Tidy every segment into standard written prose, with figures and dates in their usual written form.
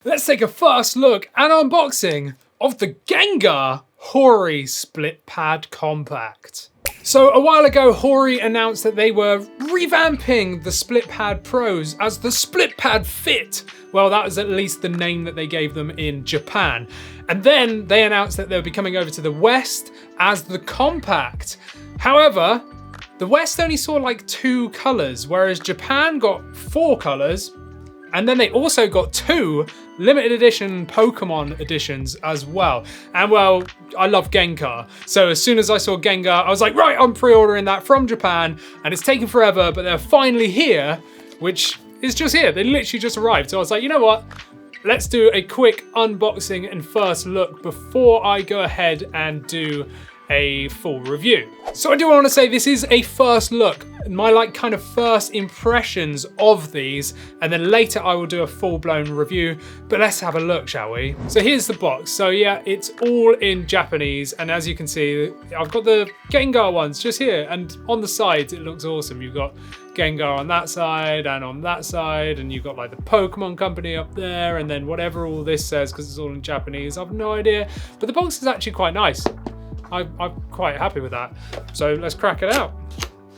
Let's take a first look and unboxing of the Gengar Hori Split Pad Compact. So a while ago, Hori announced that they were revamping the Split Pad Pros as the Split Pad Fit. Well, that was at least the name that they gave them in Japan. And then they announced that they would be coming over to the West as the Compact. However, the West only saw like 2 colors, whereas Japan got 4 colors. And then they also got 2 limited edition Pokemon editions as well. And well, I love Gengar. So as soon as I saw Gengar, I was like, right, I'm pre-ordering that from Japan. And it's taken forever, but they're finally here, which is just here. They literally just arrived. So I was like, you know what? Let's do a quick unboxing and first look before I go ahead and do a full review. So I do want to say this is a first look, my kind of first impressions of these, and then later I will do a full-blown review, but let's have a look, shall we? So here's the box. So yeah, it's all in Japanese, and as you can see, I've got the Gengar ones just here, and on the sides it looks awesome. You've got Gengar on that side and on that side, and you've got like the Pokemon company up there, and then whatever all this says, because it's all in Japanese, I've no idea, but the box is actually quite nice. I'm quite happy with that. So let's crack it out.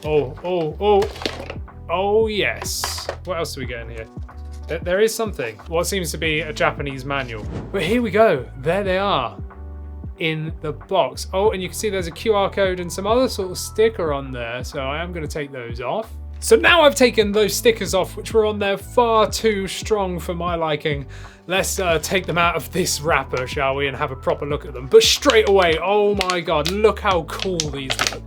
Oh yes. What else do we get in here? There is something. What seems to be a Japanese manual. But here we go. There they are in the box. Oh, and you can see there's a QR code and some other sort of sticker on there. So I am going to take those off. So now I've taken those stickers off, which were on there far too strong for my liking. Let's take them out of this wrapper, shall we, and have a proper look at them. But straight away, oh my god, look how cool these look,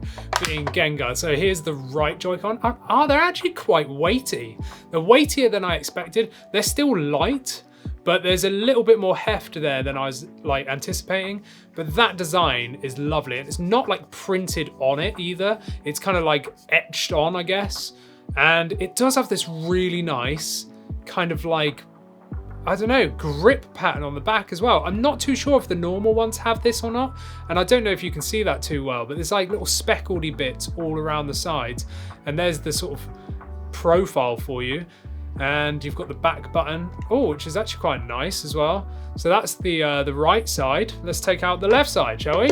being Gengar. So here's the right Joy-Con. They're actually quite weighty. They're weightier than I expected. They're still light, but there's a little bit more heft there than I was like anticipating. But that design is lovely, and it's not like printed on it either. It's kind of like etched on, I guess. And it does have this really nice kind of like, I don't know, grip pattern on the back as well. I'm not too sure if the normal ones have this or not, and I don't know if you can see that too well, but there's like little speckledy bits all around the sides, and there's the sort of profile for you, and you've got the back button, which is actually quite nice as well. So that's the right side. Let's take out the left side, shall we?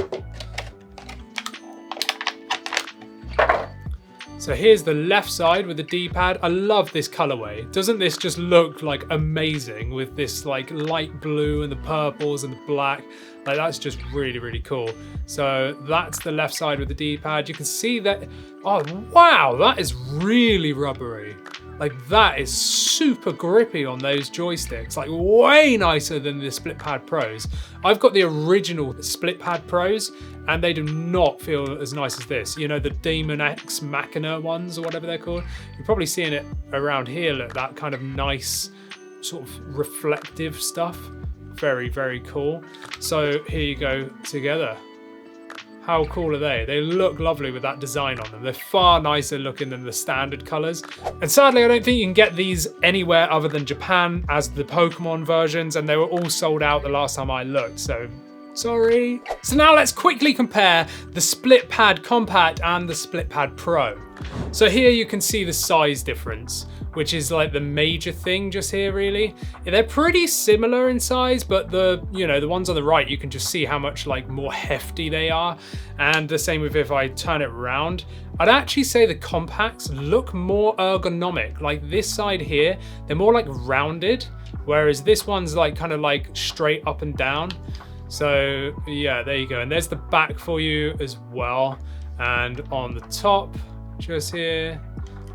So here's the left side with the D-pad. I love this colorway. Doesn't this just look like amazing with this like light blue and the purples and the black? Like that's just really, really cool. So that's the left side with the D-pad. You can see that, oh wow, that is really rubbery. Like that is super grippy on those joysticks, like way nicer than the Split Pad Pros. I've got the original Split Pad Pros and they do not feel as nice as this. You know, the Demon X Machina ones or whatever they're called. You're probably seeing it around here, look, that kind of nice sort of reflective stuff. Very, very cool. So here you go together. How cool are they? They look lovely with that design on them. They're far nicer looking than the standard colors. And sadly, I don't think you can get these anywhere other than Japan as the Pokemon versions, and they were all sold out the last time I looked, so sorry. So now let's quickly compare the Split Pad Compact and the Split Pad Pro. So here you can see the size difference, which is like the major thing just here really. They're pretty similar in size, but the ones on the right, you can just see how much like more hefty they are. And the same with if I turn it around, I'd actually say the compacts look more ergonomic. Like this side here, they're more like rounded, whereas this one's like kind of like straight up and down. So yeah, there you go. And there's the back for you as well. And on the top, just here,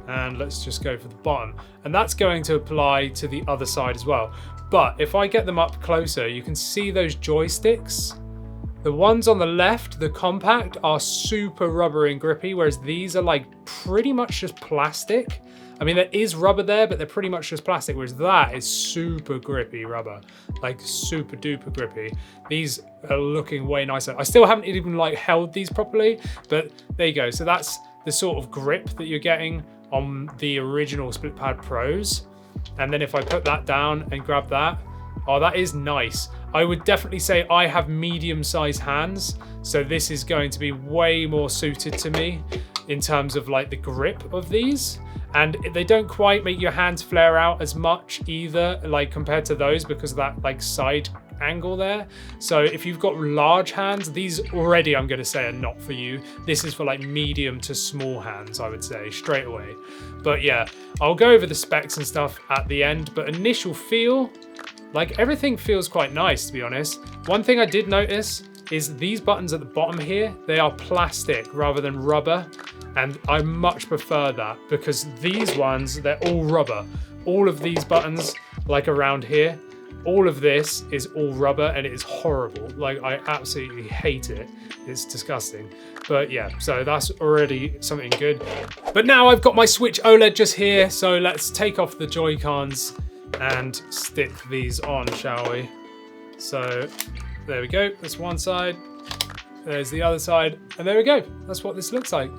and let's just go for the bottom, and that's going to apply to the other side as well. But if I get them up closer, you can see those joysticks. The ones on the left, the compact, are super rubbery and grippy, whereas these are like pretty much just plastic. I mean, there is rubber there, but they're pretty much just plastic, whereas that is super grippy rubber, like super duper grippy. These are looking way nicer. I still haven't even like held these properly, but there you go. So that's the sort of grip that you're getting on the original Split Pad Pros. And then if I put that down and grab that, oh, that is nice. I would definitely say I have medium-sized hands, so this is going to be way more suited to me in terms of like the grip of these. and they don't quite make your hands flare out as much either, like compared to those, because of that like side angle there. So if you've got large hands, these already I'm going to say are not for you. This is for like medium to small hands, I would say, straight away. But yeah, I'll go over the specs and stuff at the end, but initial feel, like everything feels quite nice, to be honest. One thing I did notice is these buttons at the bottom here, they are plastic rather than rubber, and I much prefer that, because these ones, they're all rubber. All of these buttons, like around here, all of this is all rubber, and it is horrible. Like, I absolutely hate it. It's disgusting. But yeah, so that's already something good. But now I've got my Switch OLED just here, so let's take off the Joy-Cons and stick these on, shall we? So there we go, that's one side, there's the other side, and there we go. That's what this looks like.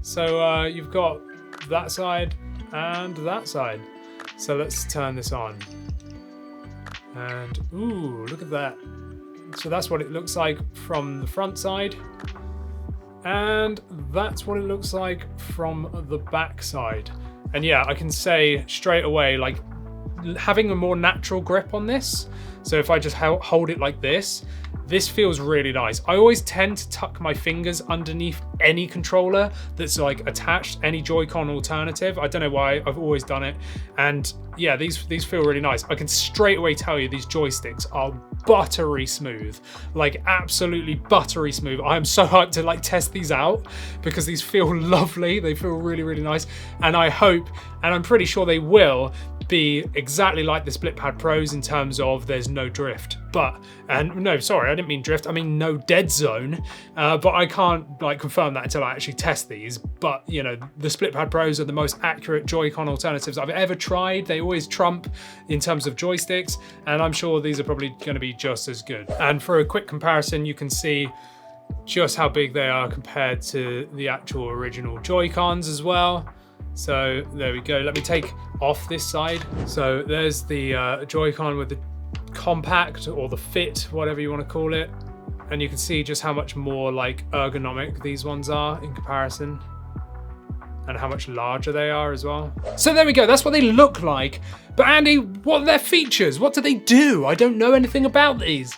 So you've got that side and that side. So let's turn this on. And ooh, look at that. So that's what it looks like from the front side. And that's what it looks like from the back side. And yeah, I can say straight away, like, having a more natural grip on this. So if I just hold it like this feels really nice. I always tend to tuck my fingers underneath any controller that's like attached, any Joy-Con alternative. I don't know why, I've always done it. And yeah, these feel really nice. I can straight away tell you these joysticks are buttery smooth, like absolutely buttery smooth. I am so hyped to like test these out because these feel lovely. They feel really, really nice. And I hope, and I'm pretty sure they will, be exactly like the Split Pad Pros in terms of there's no drift. And no, sorry, I didn't mean drift, I mean no dead zone. But I can't like confirm that until I actually test these. But you know, the Split Pad Pros are the most accurate Joy-Con alternatives I've ever tried. They always trump in terms of joysticks, and I'm sure these are probably going to be just as good. And for a quick comparison, you can see just how big they are compared to the actual original Joy-Cons as well. So there we go. Let me take off this side. So there's the Joy-Con with the compact or the fit, whatever you want to call it. And you can see just how much more like ergonomic these ones are in comparison, and how much larger they are as well. So there we go, that's what they look like. But Andy, what are their features? What do they do? I don't know anything about these.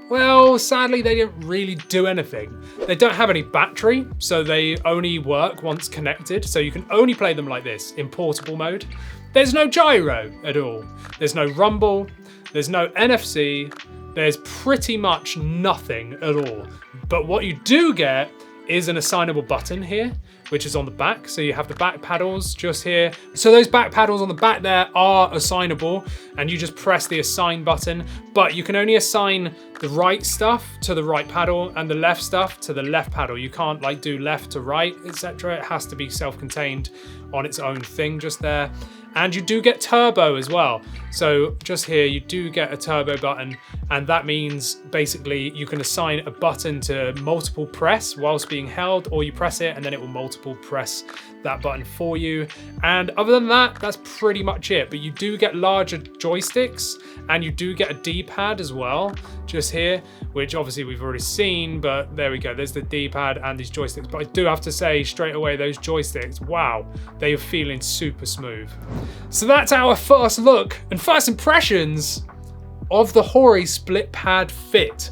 Well, sadly, they don't really do anything. They don't have any battery, so they only work once connected. So you can only play them like this, in portable mode. There's no gyro at all. There's no rumble, there's no NFC, there's pretty much nothing at all. But what you do get is an assignable button here, which is on the back. So you have the back paddles just here. So those back paddles on the back there are assignable, and you just press the assign button, but you can only assign the right stuff to the right paddle and the left stuff to the left paddle. You can't like do left to right, etc. It has to be self-contained on its own thing just there. And you do get turbo as well. So just here, you do get a turbo button, and that means basically you can assign a button to multiple press whilst being held, or you press it and then it will multiple press that button for you. And other than that, that's pretty much it. But you do get larger joysticks, and you do get a D-pad as well, just here, which obviously we've already seen, but there we go. There's the D-pad and these joysticks. But I do have to say straight away, those joysticks, wow, they are feeling super smooth. So that's our first look and first impressions of the HORI Split Pad Fit.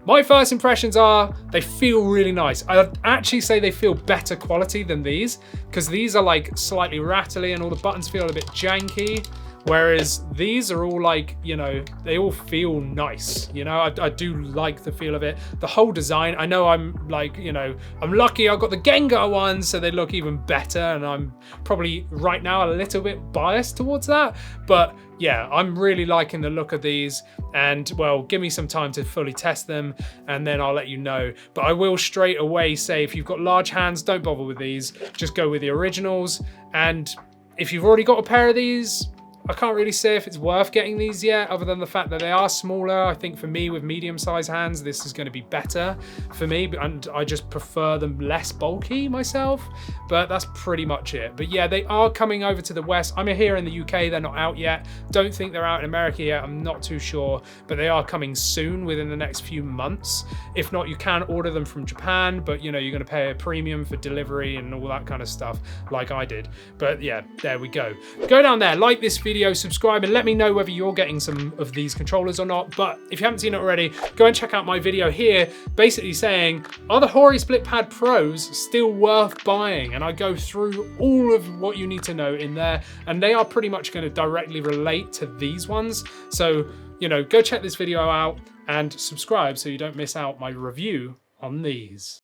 My first impressions are they feel really nice. I'd actually say they feel better quality than these, because these are like slightly rattly and all the buttons feel a bit janky. Whereas these are all like, you know, they all feel nice. You know, I do like the feel of it. The whole design, I know I'm like, you know, I'm lucky I've got the Gengar ones, so they look even better. And I'm probably right now a little bit biased towards that. But yeah, I'm really liking the look of these. And well, give me some time to fully test them, and then I'll let you know. But I will straight away say, if you've got large hands, don't bother with these. Just go with the originals. And if you've already got a pair of these, I can't really say if it's worth getting these yet, other than the fact that they are smaller. I think for me with medium-sized hands, this is going to be better for me, and I just prefer them less bulky myself, but that's pretty much it. But yeah, they are coming over to the West. I'm here in the UK, they're not out yet. Don't think they're out in America yet, I'm not too sure, but they are coming soon within the next few months. If not, you can order them from Japan, but you know, you're going to pay a premium for delivery and all that kind of stuff like I did. But yeah, there we go. Go down there, like this video, subscribe, and let me know whether you're getting some of these controllers or not. But if you haven't seen it already, go and check out my video here basically saying, are the HORI Split Pad Pros still worth buying? And I go through all of what you need to know in there, and they are pretty much going to directly relate to these ones. So, you know, go check this video out and subscribe so you don't miss out my review on these.